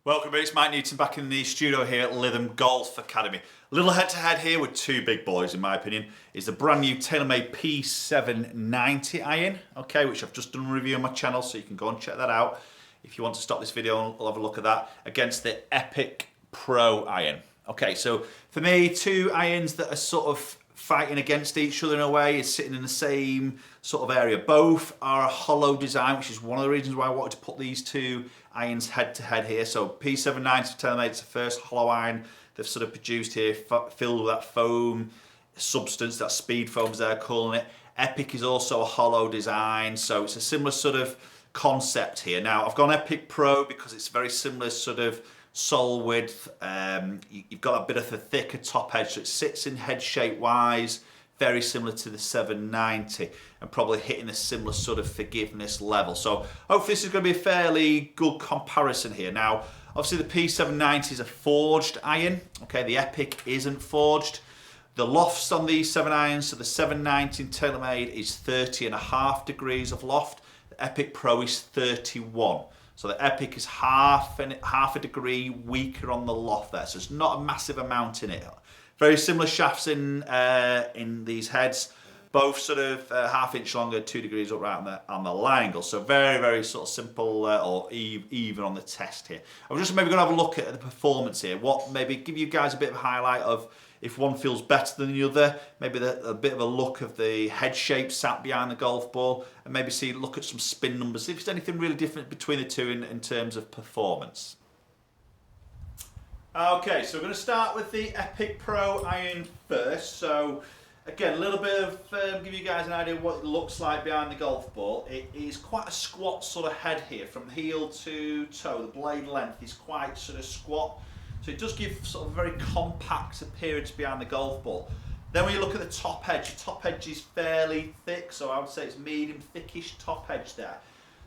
Welcome, it's Mike Newton back in the studio here at Lytham Golf Academy. A little head-to-head here with two big boys, in my opinion, is the brand new TaylorMade P790 Iron, okay, which I've just done a review on my channel, so you can go and check that out. If you want to stop this video, we'll have a look at that, against the Epic Pro Iron. Okay, so for me, two irons that are sort of fighting against each other in a way, is sitting in the same sort of area. Both are a hollow design, which is one of the reasons why I wanted to put these two irons head to head here. So P790 for TaylorMade, it's the first hollow iron they've sort of produced here, filled with that foam substance, that speed foam as they're calling it. Epic is also a hollow design, so it's a similar sort of concept here. Now I've gone Epic Pro because it's very similar sort of sole width. You've got a bit of a thicker top edge, so it sits in head shape wise very similar to the 790 and probably hitting a similar sort of forgiveness level. So hopefully this is going to be a fairly good comparison here. Now obviously the P790 is a forged iron, okay, the Epic isn't forged. The lofts on these 7 irons, so the 790 in TaylorMade is 30.5 degrees of loft, the Epic Pro is 31. So the Epic is half a degree weaker on the loft there, so it's not a massive amount in it. Very similar shafts in these heads, both sort of ½ inch longer, 2 degrees up right on the line angle. So very sort of simple or even on the test here. I'm just maybe going to have a look at the performance here. What maybe give you guys a bit of a highlight of if one feels better than the other, maybe a bit of a look of the head shape sat behind the golf ball, and maybe look at some spin numbers, if there's anything really different between the two in terms of performance. Okay, so we're going to start with the Epic Pro Iron first. So again, a little bit of give you guys an idea of what it looks like behind the golf ball. It is quite a squat sort of head here, from heel to toe. The blade length is quite sort of squat. So it does give sort of a very compact appearance behind the golf ball. Then when you look at the top edge is fairly thick, so I would say it's medium thickish top edge there.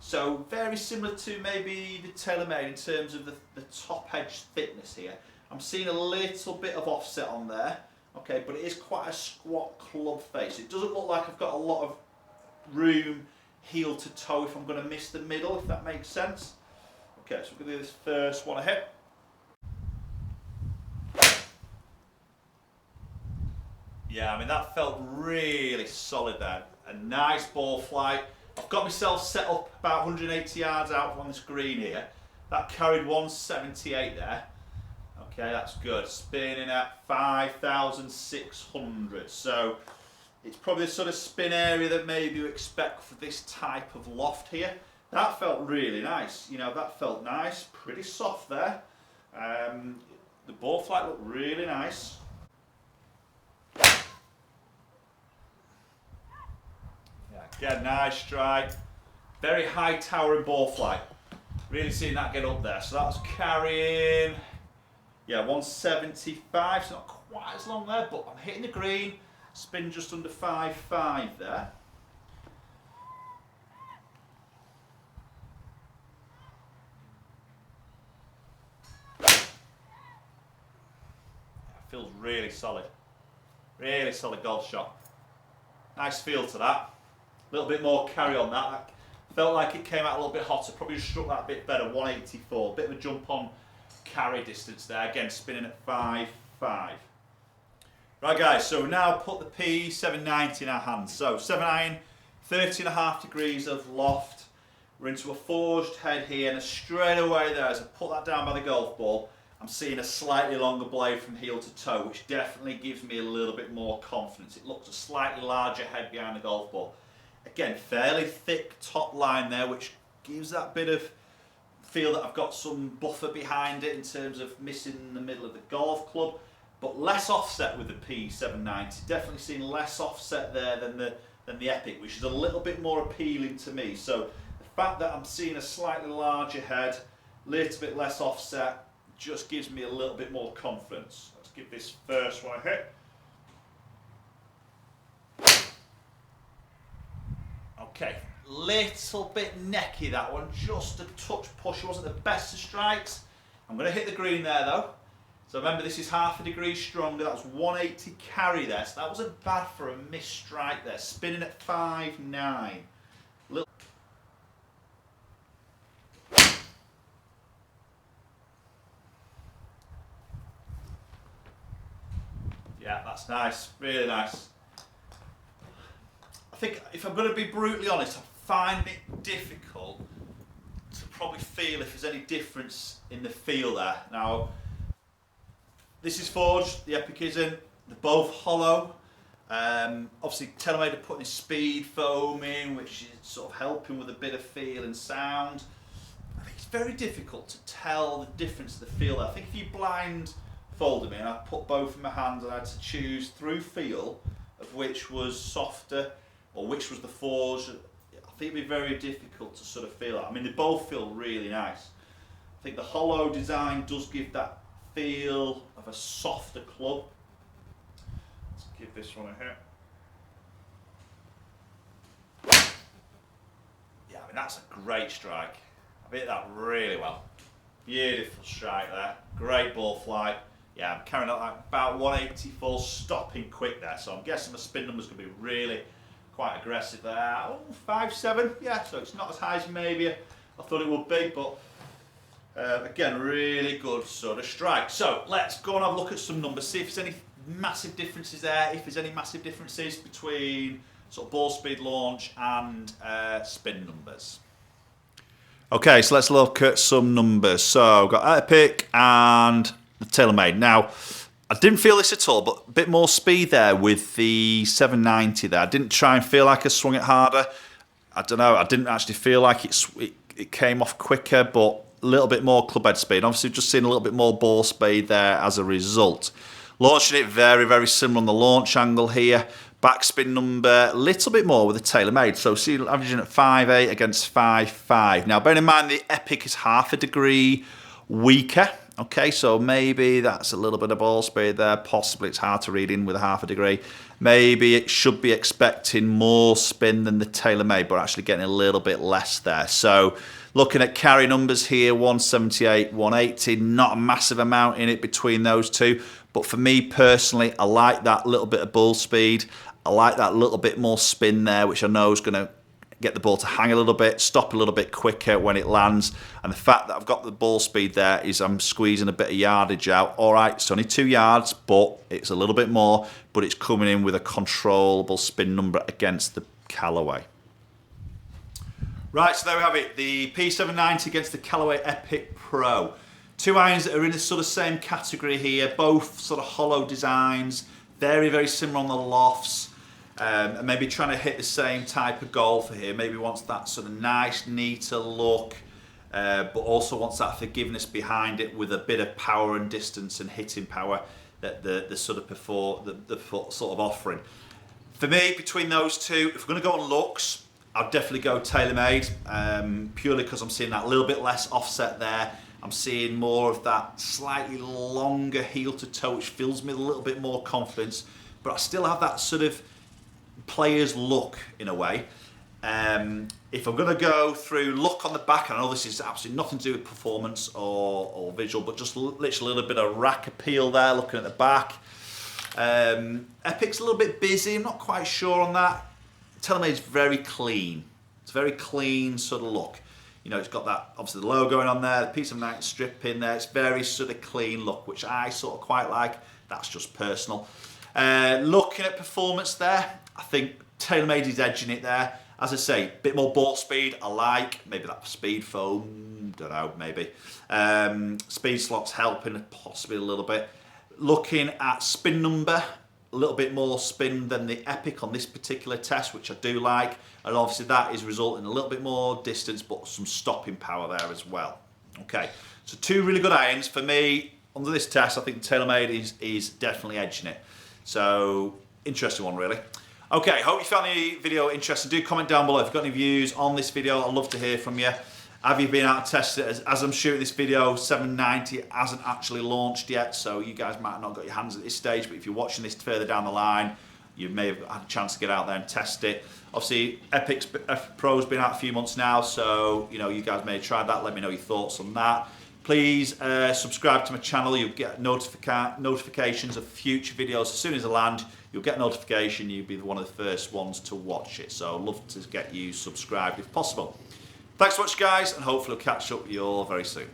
So very similar to maybe the TaylorMade in terms of the top edge thickness here. I'm seeing a little bit of offset on there, okay, but it is quite a squat club face. It doesn't look like I've got a lot of room heel to toe if I'm going to miss the middle, if that makes sense. Okay, so we're going to do this first one ahead. Yeah, I mean that felt really solid there. A nice ball flight. I've got myself set up about 180 yards out on this green here. That carried 178 there. Okay, that's good. Spinning at 5,600. So it's probably the sort of spin area that maybe you expect for this type of loft here. That felt really nice. You know, that felt nice. Pretty soft there. The ball flight looked really nice. Again, nice strike, very high towering ball flight. Really seeing that get up there. So that was carrying, yeah, 175. It's not quite as long there, but I'm hitting the green. Spin just under 5.5 there. Feels really solid. Really solid golf shot. Nice feel to that. A little bit more carry on that. Felt like it came out a little bit hotter. Probably just struck that a bit better. 184. Bit of a jump on carry distance there. Again, spinning at 5.5. Right, guys. So now put the P790 in our hands. So 7 iron, 30.5 degrees of loft. We're into a forged head here, and straight away there, as I put that down by the golf ball, I'm seeing a slightly longer blade from heel to toe, which definitely gives me a little bit more confidence. It looks a slightly larger head behind the golf ball. Again, fairly thick top line there, which gives that bit of feel that I've got some buffer behind it in terms of missing the middle of the golf club, but less offset with the P790. Definitely seeing less offset there than the Epic, which is a little bit more appealing to me. So the fact that I'm seeing a slightly larger head, a little bit less offset, just gives me a little bit more confidence. Let's give this first one a hit. Okay, little bit necky that one, just a touch push. It wasn't the best of strikes. I'm going to hit the green there though. So remember, this is ½ a degree stronger. That was 180 carry there, so that wasn't bad for a missed strike there. Spinning at 5.9. Little Yeah, that's nice, really nice. I think if I'm going to be brutally honest, I find it difficult to probably feel if there's any difference in the feel there. Now, this is forged, the Epic isn't. They're both hollow. Obviously, TaylorMade are putting speed foam in, which is sort of helping with a bit of feel and sound. I think it's very difficult to tell the difference in the feel there. I think if you blindfolded me and I put both in my hands and I had to choose through feel of which was softer or which was the forged, I think it'd be very difficult to sort of feel that. I mean, they both feel really nice. I think the hollow design does give that feel of a softer club. Let's give this one a hit. Yeah, I mean, that's a great strike. I've hit that really well. Beautiful strike there. Great ball flight. Yeah, I'm carrying out like about 184, stopping quick there. So I'm guessing the spin number's going to be really quite aggressive there. Oh, 5.7. Yeah, so it's not as high as maybe I thought it would be, but again, really good sort of strike. So let's go and have a look at some numbers, see if there's any massive differences there, if there's any massive differences between sort of ball speed launch and spin numbers. Okay, so let's look at some numbers. So I've got Epic and the TaylorMade. Now, I didn't feel this at all, but a bit more speed there with the 790 there. I didn't try and feel like I swung it harder. I don't know, I didn't actually feel like it came off quicker, but a little bit more club head speed. Obviously, just seeing a little bit more ball speed there as a result. Launching it very, very similar on the launch angle here. Backspin number, a little bit more with the TaylorMade. So see, averaging at 5.8 against 5.5. Now, bear in mind the Epic is half a degree weaker. Okay, so maybe that's a little bit of ball speed there. Possibly it's hard to read in with a half a degree. Maybe it should be expecting more spin than the TaylorMade, but actually getting a little bit less there. So looking at carry numbers here, 178, 180, not a massive amount in it between those two. But for me personally, I like that little bit of ball speed. I like that little bit more spin there, which I know is going to get the ball to hang a little bit, stop a little bit quicker when it lands. And the fact that I've got the ball speed there is I'm squeezing a bit of yardage out. All right, it's only 2 yards, but it's a little bit more, but it's coming in with a controllable spin number against the Callaway. Right, so there we have it. The P790 against the Callaway Epic Pro. Two irons that are in the sort of same category here, both sort of hollow designs, very, very similar on the lofts. And maybe trying to hit the same type of golfer here. Maybe wants that sort of nice, neater look, but also wants that forgiveness behind it with a bit of power and distance and hitting power that the sort of sort of offering. For me, between those two, if we're going to go on looks, I'll definitely go TaylorMade, purely because I'm seeing that little bit less offset there. I'm seeing more of that slightly longer heel to toe, which fills me with a little bit more confidence, but I still have that sort of player's look in a way. If I'm going to go through look on the back, and I know this is absolutely nothing to do with performance or visual, but just literally a little bit of rack appeal there, looking at the back. Epic's a little bit busy, I'm not quite sure on that. TaylorMade's very clean. It's a very clean sort of look. You know, it's got that, obviously the logo going on there, the P790 strip in there. It's very sort of clean look, which I sort of quite like. That's just personal. Looking at performance there, I think TaylorMade is edging it there. As I say, a bit more ball speed, I like. Maybe that speed foam, don't know, maybe. Speed slots helping possibly a little bit. Looking at spin number, a little bit more spin than the Epic on this particular test, which I do like. And obviously that is resulting in a little bit more distance, but some stopping power there as well. Okay, so two really good irons. For me, under this test, I think TaylorMade is definitely edging it. So, interesting one really. Okay, hope you found the video interesting. Do comment down below if you've got any views on this video. I'd love to hear from you. Have you been out to test it? As I'm shooting this video, 790 hasn't actually launched yet, so you guys might have not got your hands at this stage, but if you're watching this further down the line, you may have had a chance to get out there and test it. Obviously, Epic Pro's been out a few months now, so you know you guys may have tried that. Let me know your thoughts on that. Please subscribe to my channel. You'll get notifications of future videos. As soon as I land, you'll get notification. You'll be one of the first ones to watch it. So I'd love to get you subscribed if possible. Thanks so much, guys, and hopefully I'll catch up with you all very soon.